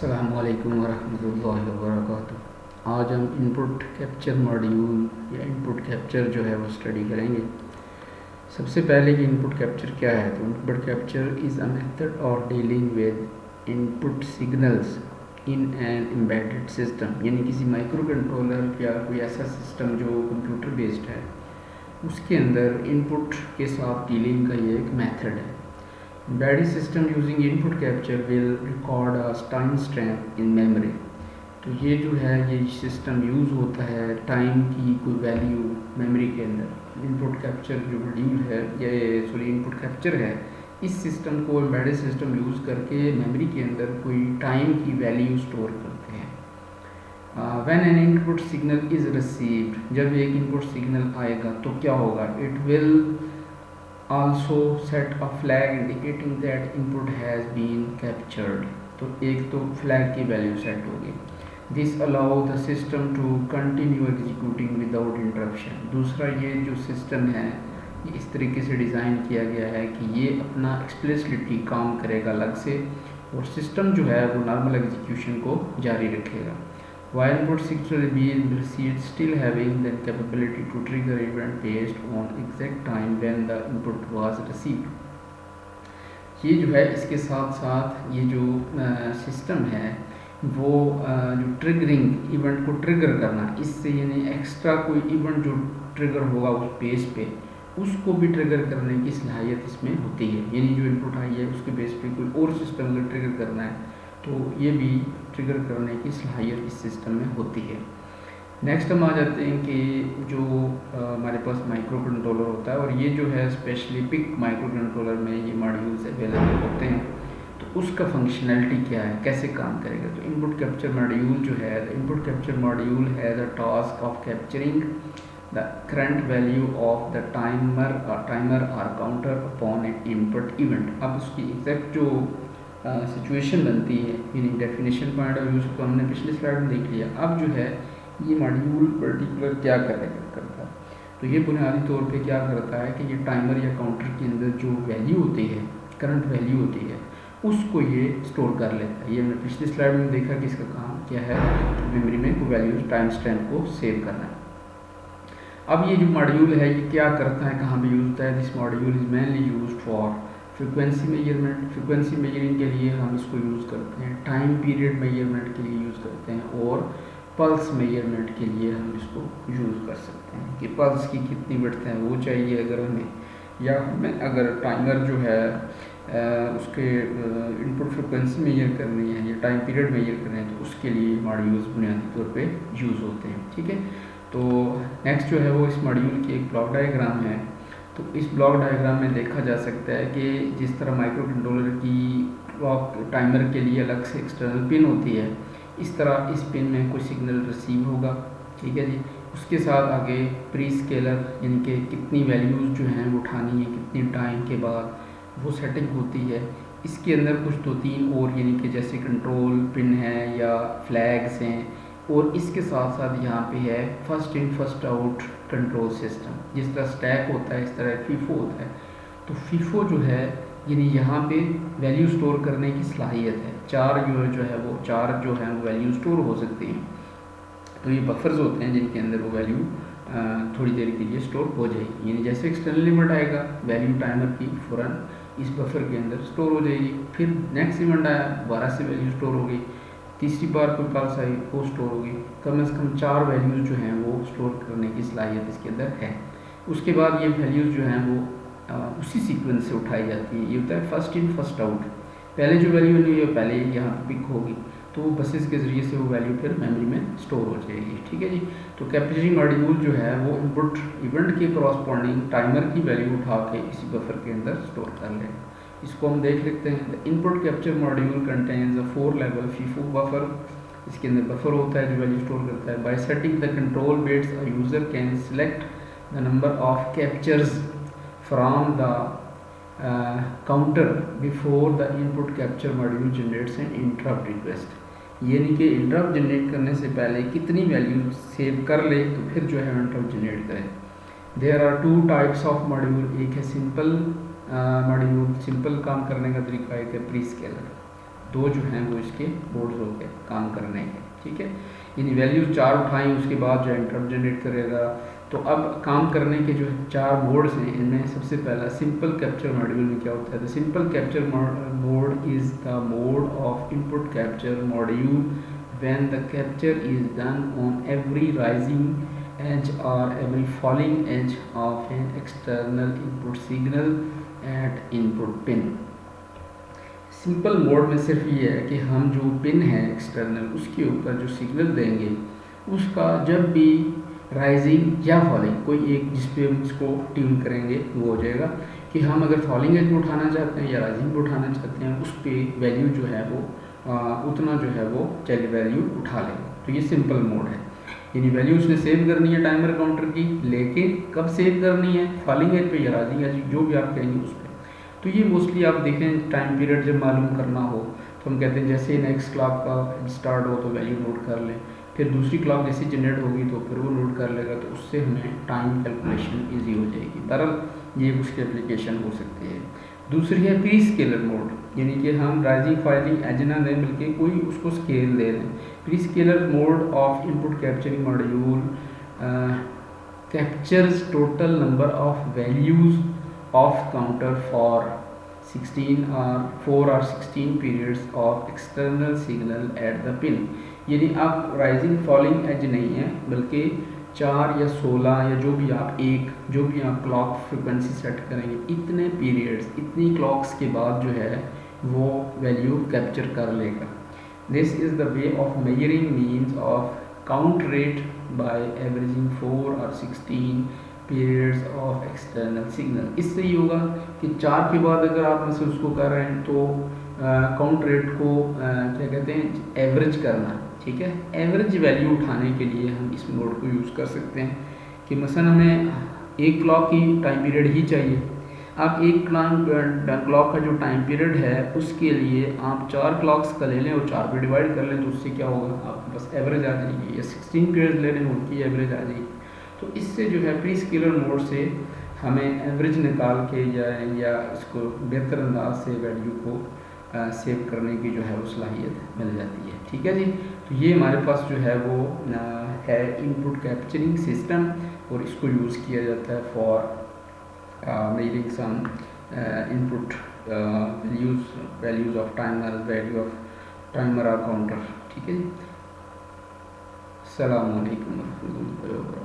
अस्सलामुअलैकुम वरहमतुल्लाहि वबरकातुहू। आज हम इनपुट कैप्चर मॉड्यूल या इनपुट कैप्चर जो है वो स्टडी करेंगे। सबसे पहले कि इनपुट कैप्चर क्या है, तो input capture is a method of dealing with input signals in an embedded system, यानी किसी माइक्रो कंट्रोलर या कोई ऐसा सिस्टम जो कंप्यूटर बेस्ड है उसके अंदर इनपुट के साथ डीलिंग का ये एक मेथड है। Embedded system using input capture will record a time stamp in memory। तो ये जो है ये सिस्टम यूज़ होता है टाइम की कोई वैल्यू मेमोरी के अंदर। इनपुट कैप्चर जो मॉड्यूल है इनपुट कैप्चर है, इस सिस्टम को एम्बेडेड सिस्टम यूज़ करके मेमोरी के अंदर कोई टाइम की वैल्यू स्टोर करते हैं। When an input signal is received, जब एक इनपुट सिग्नल आएगा तो क्या होगा, it will also set a flag indicating that input has been captured। तो एक तो फ्लैग की वैल्यू सेट होगी। This allow the system to continue executing without interruption. दूसरा, ये जो सिस्टम है ये इस तरीके से डिज़ाइन किया गया है कि ये अपना एक्सप्लिसिटली काम करेगा अलग से, और सिस्टम जो है वो नॉर्मल एग्जीक्यूशन को जारी रखेगा। While input signal being received, still having the capability to trigger event based on exact time when the input was received। ये जो है इसके साथ साथ ये जो सिस्टम है वो जो ट्रिगरिंग इवेंट को ट्रिगर करना, इससे यानी एक्स्ट्रा कोई इवेंट जो ट्रिगर होगा उस बेस पे उसको भी ट्रिगर करने की सलाहियत इसमें होती है। यानी जो इनपुट आई है उसके बेस पे कोई और सिस्टम अगर ट्रिगर करना है तो ये भी ट्रिगर करने की सलाहियत इस सिस्टम में होती है। नेक्स्ट हम आ जाते हैं कि जो हमारे पास माइक्रो कंट्रोलर होता है, और ये जो है स्पेशली पिक माइक्रो कंट्रोलर में ये मॉड्यूल्स अवेलेबल होते हैं। तो उसका फंक्शनैलिटी क्या है, कैसे काम करेगा। तो इनपुट कैप्चर मॉड्यूल जो है, इनपुट कैप्चर मॉड्यूल है the task of capturing the current value of the timer और counter upon an input event. अब उसकी एग्जैक्ट जो सिचुएशन बनती है, meaning definition point of view से तो हमने पिछले स्लाइड में देख लिया। अब जो है ये मॉड्यूल पर्टिकुलर क्या करता है, तो ये बुनियादी तौर पे क्या करता है कि ये टाइमर या काउंटर के अंदर जो वैल्यू होती है, करंट वैल्यू होती है, उसको ये स्टोर कर लेता है। ये हमने पिछली स्लाइड में देखा कि इसका काम क्या है, मेमोरी में कोई वैल्यू टाइम स्टैम्प को सेव करना है। अब ये जो मॉड्यूल है ये क्या करता है, कहाँ पे यूज होता है। This module is mainly used for frequency measurement. Frequency measuring के लिए हम इसको यूज़ करते हैं, टाइम पीरियड मेजरमेंट के लिए यूज़ करते हैं, और पल्स मेजरमेंट के लिए हम इसको यूज़ कर सकते हैं कि पल्स की कितनी विड्थ है वो चाहिए अगर हमें, या हमें अगर टाइमर जो है उसके इनपुट फ्रिक्वेंसी मेजर करनी है या टाइम पीरियड मेजर करना है, तो उसके लिए मॉड्यूल्स बुनियादी तौर पे यूज़ होते हैं। ठीक है, तो नेक्स्ट जो है वो इस मॉड्यूल की एक ब्लॉक डायग्राम है। तो इस ब्लॉक डायग्राम में देखा जा सकता है कि जिस तरह माइक्रो कंट्रोलर की क्लॉक टाइमर के लिए अलग से एक्सटर्नल पिन होती है, इस तरह इस पिन में कोई सिग्नल रिसीव होगा। ठीक है जी, उसके साथ आगे प्री स्केलर यानी कि कितनी वैल्यूज़ जो हैं वो उठानी है कितनी टाइम के बाद, वो सेटिंग होती है। इसके अंदर कुछ 2-3 और यानी कि जैसे कंट्रोल पिन है या फ्लैग्स हैं, और इसके साथ साथ यहाँ पे है first in first out control system. जिस तरह स्टैक होता है इस तरह फीफो होता है। तो फीफो जो है यानी यहाँ पे वैल्यू स्टोर करने की सलाहियत है। चार जो है वो वैल्यू स्टोर हो सकती हैं। तो ये बफर्स होते हैं जिनके अंदर वो वैल्यू थोड़ी देर के लिए स्टोर हो जाएगी। यानी जैसे एक्सटर्नल लिमिट आएगा वैल्यू टाइमर की फ़ौरन इस बफर के अंदर स्टोर हो जाएगी। फिर नेक्स्ट इवेंट आया, दोबारा से वैल्यू स्टोर हो गई, तीसरी बार कोई पल्स आई वो स्टोर होगी। कम से कम 4 वैल्यूज़ जो हैं वो स्टोर करने की सलाहियत इसके अंदर है। उसके बाद ये वैल्यूज़ जो हैं वो उसी सीक्वेंस से उठाई जाती हैं। ये होता है फर्स्ट इन फर्स्ट आउट। पहले जो वैल्यू हुई है पहले यहाँ पे पिक होगी, तो बसेस के ज़रिए से वो वैल्यू फिर मेमोरी में स्टोर हो जाएगी। ठीक है जी, तो कैप्चरिंग मॉड्यूल जो है वो इनपुट इवेंट के करस्पॉन्डिंग टाइमर की वैल्यू उठा के इसी बफर के अंदर स्टोर कर लेगा। इसको हम देख लेते हैं। The input capture module contains a 4 level FIFO buffer. इसके अंदर बफर होता है जो वैल्यू स्टोर करता है। By setting the control bits a user can select the number of captures from the counter before the input capture module generates an interrupt request. यानी कि interrupt generate करने से पहले कितनी वैल्यू सेव कर ले तो फिर जो है इंटरप्ट जनरेट करे। There are 2 types of module, एक है सिंपल मॉड्यूल, सिंपल काम करने का तरीका, एक है प्री स्केलर। दो जो हैं वो इसके मोड्स हो गए काम करने के, ठीक है। यानी वैल्यूज 4 उठाई, उसके बाद जो है इंटरप्ट जनरेट करेगा। तो अब काम करने के जो 4 मोड्स हैं, इनमें सबसे पहला सिंपल कैप्चर मॉड्यूल में क्या होता है। The simple capture mode is the mode of input capture module when the capture is done on every rising edge or every falling edge of an external input signal at input pin। Simple mode में सिर्फ ये है कि हम जो pin है external, उसके ऊपर जो सिग्नल देंगे उसका जब भी राइजिंग या फॉलिंग कोई एक जिस पे हम इसको ट्यून करेंगे वो हो जाएगा कि हम अगर फॉलिंग एज पे उठाना चाहते हैं या राइजिंग पे उठाना चाहते हैं, उस पर वैल्यू जो है वो उतना जो है वो चाइल्ड वैल्यू उठा लेगा। तो ये सिंपल मोड है, यानी वैल्यू उसने सेव करनी है टाइमर काउंटर की, लेकिन कब सेव करनी है, फॉलिंग एज पे या राइजिंग एज, जो भी आप कहेंगे उस पर। तो ये मोस्टली आप देखें टाइम पीरियड जब मालूम करना हो तो हम कहते हैं जैसे नेक्स्ट क्लॉक का स्टार्ट हो तो वैल्यू नोट कर लें, फिर दूसरी क्लॉक जैसी जनरेट होगी तो फिर वो नोट कर लेगा, तो उससे हमें टाइम कैलकुलेशन ईजी हो जाएगी। बहरहाल ये उसकी एप्लीकेशन हो सकती है। दूसरी है प्री स्केलर मोड, यानी कि हम राइजिंग फाइलिंग एज ना दें बल्कि कोई उसको स्केल दे दें। Pre scalar mode of input capturing module captures total number of values of counter for 16 or 4 or 16 periods of external signal at the pin। यानी आप राइजिंग फॉलिंग एज नहीं है बल्कि 4 या 16 या जो भी आप क्लॉक फ्रिक्वेंसी सेट करेंगे, इतने पीरियड्स इतनी क्लॉक्स के बाद जो है वो वैल्यू कैप्चर कर लेगा। This is the way of measuring means of count rate by averaging 4 और 16 पीरियड्स ऑफ एक्सटर्नल सिग्नल। इससे ये होगा कि 4 के बाद अगर आप में से उसको कर रहे हैं तो काउंट रेट को क्या कहते हैं, एवरेज करना, ठीक है। एवरेज वैल्यू उठाने के लिए हम इस मोड को यूज़ कर सकते हैं कि मसलन हमें एक क्लॉक की टाइम पीरियड ही चाहिए। आप एक क्लॉक का जो टाइम पीरियड है उसके लिए आप 4 क्लॉक्स का ले लें और 4 पे डिवाइड कर लें, तो उससे क्या होगा, आपके पास एवरेज आ जाएगी। या 16 पीरियड ले लें, उनकी एवरेज आ जाएगी। तो इससे जो है प्री स्केलर मोड से हमें एवरेज निकाल के या इसको बेहतर अंदाज से वैल्यू को सेव करने की जो है वो सलाहियत मिल जाती है, ठीक है जी। तो ये हमारे पास जो है वो है इनपुट कैप्चरिंग सिस्टम, और इसको यूज़ किया जाता है for measuring some input values of timer, value of timer और काउंटर, ठीक है जी। अस्सलामु अलैकुम।